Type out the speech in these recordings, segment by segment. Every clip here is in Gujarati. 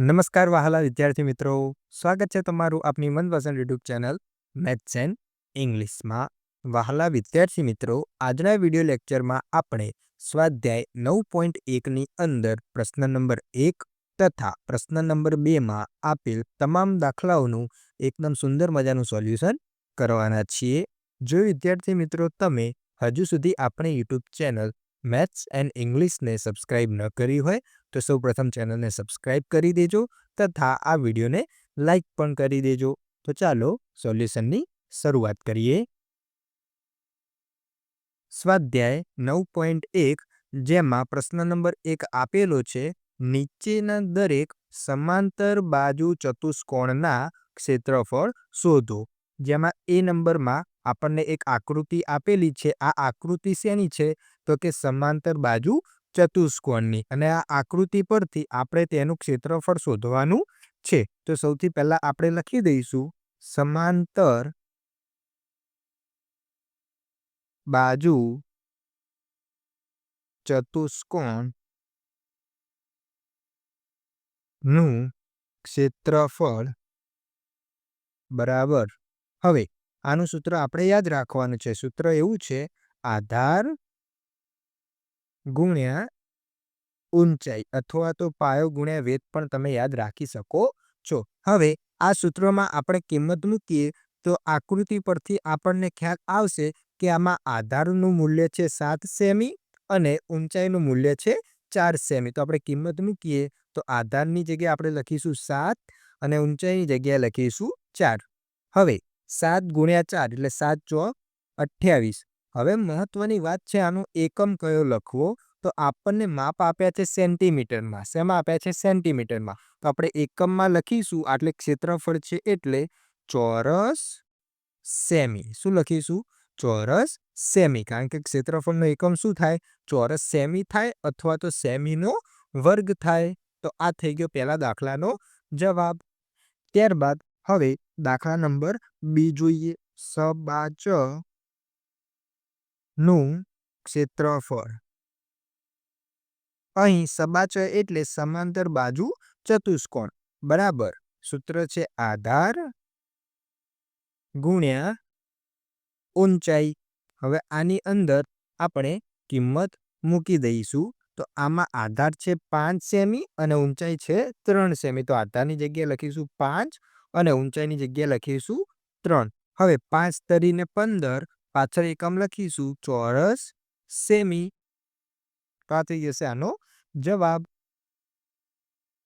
નમસ્કાર વહાલા વિદ્યાર્થી મિત્રો, સ્વાગત છે તમારું આપની મનપસંદ યુટ્યુબ ચેનલ મેથ્સ એન્ડ ઇંગ્લિશમાં. વહાલા વિદ્યાર્થી મિત્રો, આજના વિડીયો લેક્ચરમાં આપણે સ્વાધ્યાય 9.1ની અંદર પ્રશ્ન નંબર 1 તથા પ્રશ્ન નંબર 2માં આપેલ તમામ દાખલાઓનું એકદમ સુંદર મજાનું સોલ્યુશન કરવાના છીએ. જો વિદ્યાર્થી મિત્રો તમે હજુ સુધી આપણી યુટ્યુબ ચેનલ મેથ્સ એન્ડ ઇંગ્લિશને સબસ્ક્રાઇબ ન કરી હોય તો સૌપ્રથમ ચેનલને સબસ્ક્રાઇબ કરી દેજો તથા આ વિડીયોને લાઈક પણ કરી દેજો. તો ચાલો સોલ્યુશનની શરૂઆત કરીએ. સ્વાધ્યાય 9.1 જેમાં પ્રશ્ન નંબર 1 આપેલો છે, નીચેના દરેક સમાંતર બાજુ ચતુષ્કોણના ક્ષેત્રફળ શોધો. જેમાં એ નંબરમાં આપણને એક આકૃતિ આપેલી છે. આ આકૃતિ શેની છે? તો કે સમાંતર બાજુ ચતુષ્કોણની, અને આ આકૃતિ પરથી આપણે તેનું ક્ષેત્રફળ શોધવાનું છે. તો સૌથી પહેલા આપણે લખી દઈશું સમાંતર બાજુ ચતુષ્કોણ નું ક્ષેત્રફળ બરાબર. હવે આનું સૂત્ર આપણે યાદ રાખવાનું છે. સૂત્ર એવું છે, આધાર ગુણ્યા ઊંચાઈ અથવા તો પાયો ગુણ્યા વેધ પણ તમે યાદ રાખી શકો છો. હવે આ સૂત્રમાં આપણે કિંમત મૂકીએ તો આકૃતિ પરથી આપણને ખ્યાલ આવશે કે આમાં આધારનું મૂલ્ય છે 7 સેમી અને ઊંચાઈનું મૂલ્ય છે 4 સેમી. તો આપણે કિંમત મૂકીએ તો આધારની જગ્યાએ આપણે લખીશું 7 અને ઊંચાઈની જગ્યાએ લખીશું 4. હવે 7 ગુણ્યા 4 એટલે 7 ચોક 28. હવે મહત્વની વાત છે, આનો એકમ કયો લખવો? તો આપણને માપ આપ્યા છે સેન્ટીમીટરમાં. શેમાં આપ્યા છે? સેન્ટીમીટરમાં. તો આપણે એકમમાં લખીશું, એટલે ક્ષેત્રફળ છે એટલે ચોરસ સેમી. શું લખીશું? ચોરસ સેમી. કારણ કે ક્ષેત્રફળનો એકમ શું થાય? ચોરસ સેમી થાય અથવા તો સેમીનો વર્ગ થાય. તો આ થઈ ગયો પહેલા દાખલાનો જવાબ. ત્યારબાદ હવે દાખલા નંબર 2 જોઈએ. સબાચ નું ક્ષેત્રફળ. અહીં સબાચય એટલે સમાંતર બાજુ ચતુષ્કોણ બરાબર. સૂત્ર છે આધાર ગુણ્યા ઊંચાઈ. હવે આની અંદર આપણે કિંમત મૂકી દઈશું. તો આમાં આધાર છે 5 સેમી અને ઊંચાઈ છે 3 સેમી. તો આધારની જગ્યાએ લખીશું 5 અને ઊંચાઈની જગ્યાએ લખીશું 3. હવે 5 તરીને 15, પાછળ એકમ લખીશું ચોરસ સેમી. તો આ થઈ જશે આનો જવાબ.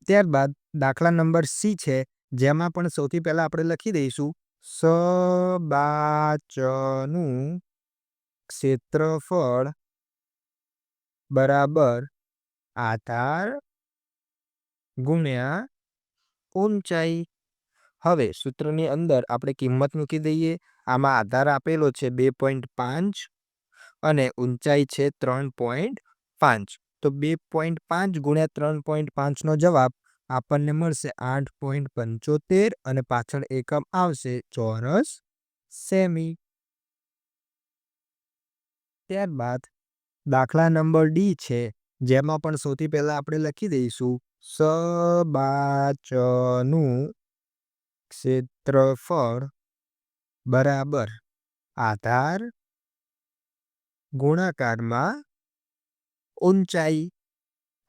ત્યારબાદ દાખલા નંબર સી છે, જેમાં પણ સૌથી પહેલા આપણે લખી દઈશું સબાચનું ક્ષેત્રફળ બરાબર આધાર ગુણ્યા ઊંચાઈ. હવે સૂત્રની અંદર આપણે કિંમત મૂકી દઈએ. આમાં આધાર આપેલો છે 2.5 અને ઊંચાઈ છે 3.5. તો 2.5 ગુણ્યા 3.5 નો જવાબ આપણને મળશે 8.75 અને પાછળ એકમ આવશે ચોરસ સેમી. ત્યારબાદ દાખલા નંબર ડી છે, જેમાં પણ સૌથી પહેલા આપણે લખી દઈશું સબાચનું ક્ષેત્રફળ બરાબર આધાર ગુણાકારમાં ઊંચાઈ.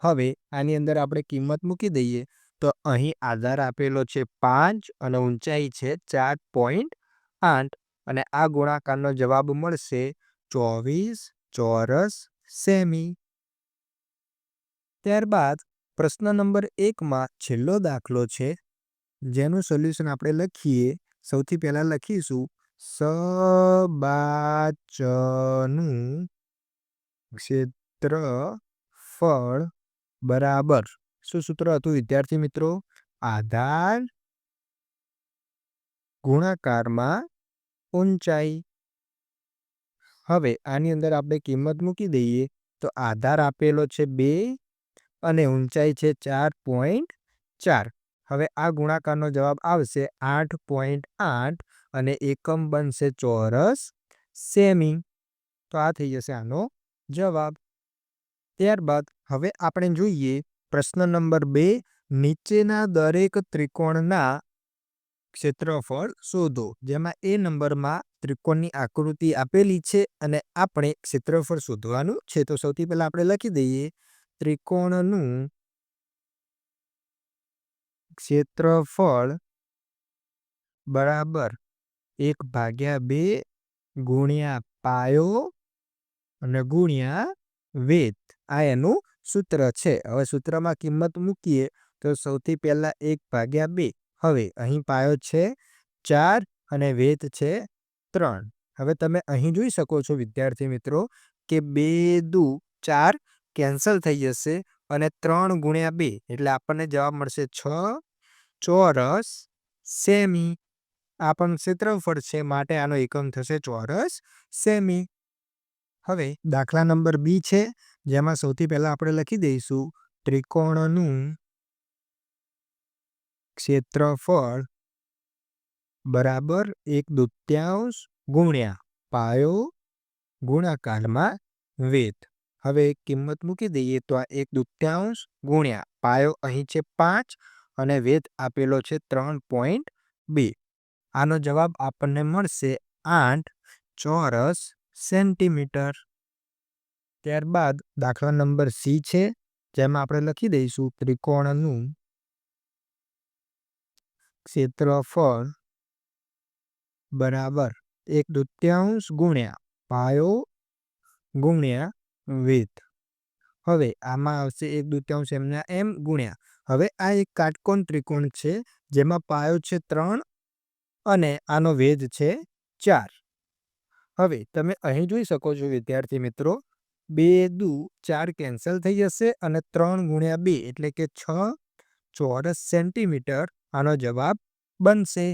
હવે આની અંદર આપણે કિંમત મૂકી દઈએ. તો અહીં આધાર આપેલો છે 5 અને ઊંચાઈ છે 4.8 અને આ ગુણાકારનો જવાબ મળશે 24 ચોરસ સેમી. ત્યારબાદ પ્રશ્ન નંબર 1માં છેલ્લો દાખલો છે, જેનું સોલ્યુશન આપણે લખીએ. સૌથી પહેલા લખીશું સબાચનું ક્ષેત્રફળ બરાબર. શું સૂત્ર હતું વિદ્યાર્થી મિત્રો? આધાર ગુણાકારમાં ઊંચાઈ. હવે આની અંદર આપણે કિંમત મૂકી દઈએ. તો આધાર આપેલો છે 2 અને ઊંચાઈ છે 4.4. હવે આ ગુણાકારનો જવાબ આવશે 8.8 અને એકમ બનશે ચોરસ સેમી. તો આ થઈ જશે આનો જવાબ. ત્યારબાદ હવે આપણે જોઈએ પ્રશ્ન નંબર 2, નીચેના દરેક ત્રિકોણના ક્ષેત્રફળ શોધો. જેમાં એ નંબરમાં ત્રિકોણની આકૃતિ આપેલી છે અને આપણે ક્ષેત્રફળ શોધવાનું છે. તો સૌથી પહેલા આપણે લખી દઈએ ત્રિકોણનું ક્ષેત્રફળ બરાબર 1/2 ગુણ્યા પાયો અને ગુણ્યા વેધ. આ એનું સૂત્ર છે. હવે સૂત્રમાં કિંમત મૂકીએ તો સૌથી પહેલા 1/2. હવે અહીં પાયો છે 4 અને વેધ છે 3. હવે તમે અહીં જોઈ શકો છો વિદ્યાર્થી મિત્રો કે 2 દુ 4 કેન્સલ થઈ જશે અને 3 ગુણ્યા 2 એટલે આપણને જવાબ મળશે 6 ચોરસ સેમી. આ પણ ક્ષેત્રફળ છે માટે આનો એકમ થશે ચોરસ સેમી. હવે દાખલા નંબર બી છે જેમાં સૌથી પહેલા આપણે લખી દઈશું ત્રિકોણનું ક્ષેત્રફળ બરાબર 1/2 ગુણ્યા પાયો ગુણાકારમાં વેધ. હવે કિંમત મૂકી દઈએ તો આ 1/2 ગુણ્યા પાયો અહીં છે 5 અને વેધ આપેલો છે 3.2. આનો જવાબ આપણને મળશે 8 ચોરસ સેન્ટીમીટર. ત્યારબાદ દાખલા નંબર સી છે જેમાં આપણે લખી દઈશું ત્રિકોણનું ક્ષેત્રફળ બરાબર 1/2 ગુણ્યા પાયો ગુણ્યા વેધ. હવે આમાં આવશે 1/2 એમના એમ ગુણ્યા. હવે આ એક કાટકોણ ત્રિકોણ છે જેમાં પાયો છે 3 અને આનો વેધ છે 4. હવે તમે અહીં જોઈ શકો છો વિદ્યાર્થી મિત્રો 2 દુ 4 કેન્સલ થઈ જશે અને 3 ગુણ્યા 2 એટલે કે 6 ચોરસ સેન્ટીમીટર આનો જવાબ બનશે.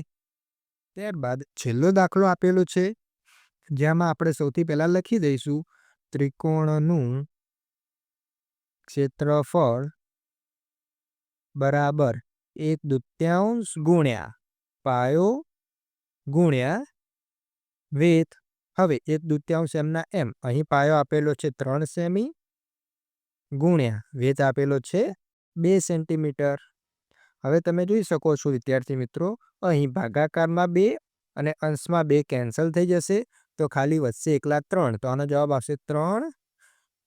ત્યારબાદ છેલ્લો દાખલો આપેલો છે જેમાં આપણે સૌથી પહેલા લખી દઈશું ત્રિકોણનું ક્ષેત્રફળ બરાબર 1/2 ગુણ્યા પાયો ગુણ્યા વેધ. હવે 1/2 એમના એમ અહીં પાયો આપેલો છે 3 સેમી ગુણ્યા વેધ આપેલો છે 2 સેન્ટીમીટર. હવે તમે જોઈ શકો છો વિદ્યાર્થી મિત્રો અહીં ભાગાકારમાં 2 અને અંશમાં 2 કેન્સલ થઈ જશે તો ખાલી વધશે એકલા 3. તો આનો જવાબ આવશે 3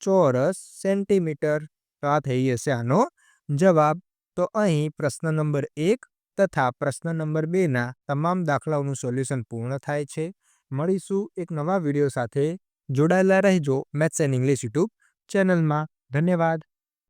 ચોરસ સેન્ટીમીટર. તો આ થઈ જશે આનો જવાબ. તો અહીં પ્રશ્ન નંબર 1 તથા પ્રશ્ન નંબર 2ના તમામ દાખલાઓનું સોલ્યુશન પૂર્ણ થાય છે. મળીશું એક નવા વિડીયો સાથે. જોડાયેલા રહેજો મેથ્સ એન્ડ ઇંગ્લિશ યુટ્યુબ ચેનલમાં. ધન્યવાદ.